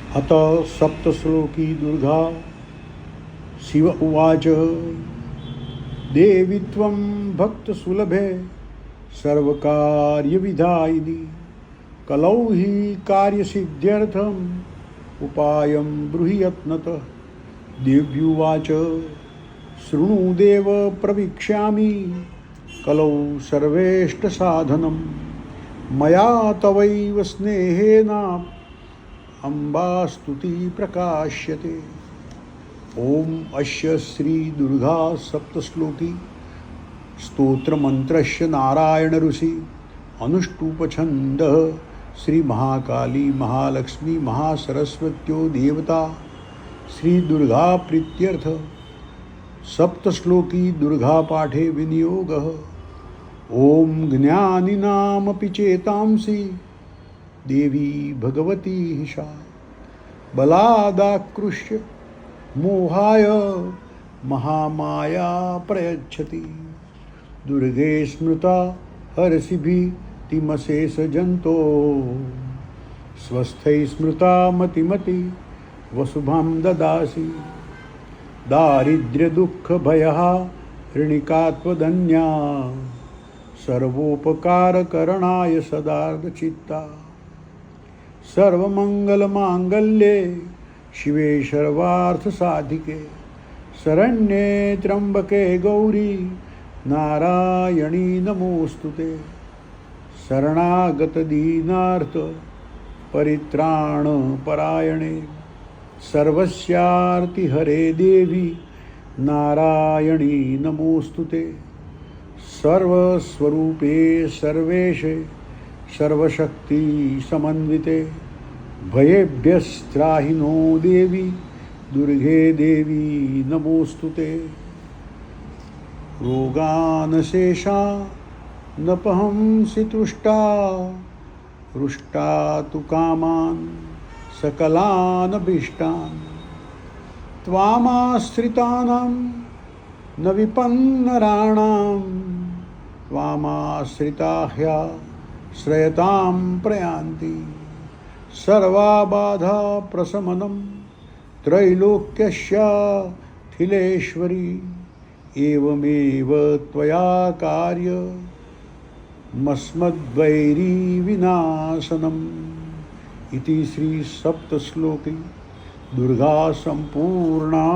अथ सप्तश्लोकी दुर्गा। शिव उवाच देवी त्वं भक्तसुलभे सर्वकार्यविधायिनी कलौ हि कार्यसिद्ध्यर्थम् उपायं ब्रूहि यत्नतः। देव्युवाच शृणु देव प्रवीक्ष्यामि कलौ सर्वेष्टसाधनं मया तवैव स्नेहेन अम्बास्तुति प्रकाश्यते। ओम अस्य श्री दुर्गा सप्तश्लोकी स्तोत्रमन्त्रस्य नारायण ऋषि अनुष्टुप छन्दः श्री महाकाली महालक्ष्मी महासरस्वत्यो देवता श्री दुर्गा प्रीत्यर्थ। सप्तश्लोकी दुर्गा पाठे विनियोगः। ओम ज्ञानिनामपि चेतांसि देवी भगवती हिषा बलादाकृष्य मोहाय महामाया प्रयच्छति। दुर्गे स्मृता हर्षिभितिमशेष जंतो स्वस्थै स्मृता मतिमति वसुभां ददासि। दारिद्र्य दुःख भयः ऋणिकात्वदन्या सर्वोपकार करणाय सदार्धचित्ता। सर्वमंगलमांगल्ये शिवे सर्वार्थसाधिके शरण्ये त्र्यंबके गौरी नारायणी नमोस्तुते। शरणागत दीनार्थ परित्राण परायणे सर्वस्यार्ति हरे देवी नारायणी नमोस्तुते। सर्वस्वरूपे सर्वेशे सर्वशक्ति समन्विते भयेभ्यस्त्राहिनो देवी दुर्गे देवी नमोस्तुते। रोगानशेषा नपहंसि तुष्टा रुष्टा तु कामान् सकलानभीष्टान् त्वामाश्रितानां न विपन्नराणां त्वामाश्रिता ह्याश्रयतां प्रयान्ति। सर्वाबाधा प्रशमनं त्रैलोक्यस्याखिलेश्वरी एवमेव त्वया कार्यमस्मद्वैरी विनाशनम् इति श्री सप्तश्लोकी दुर्गा संपूर्णा।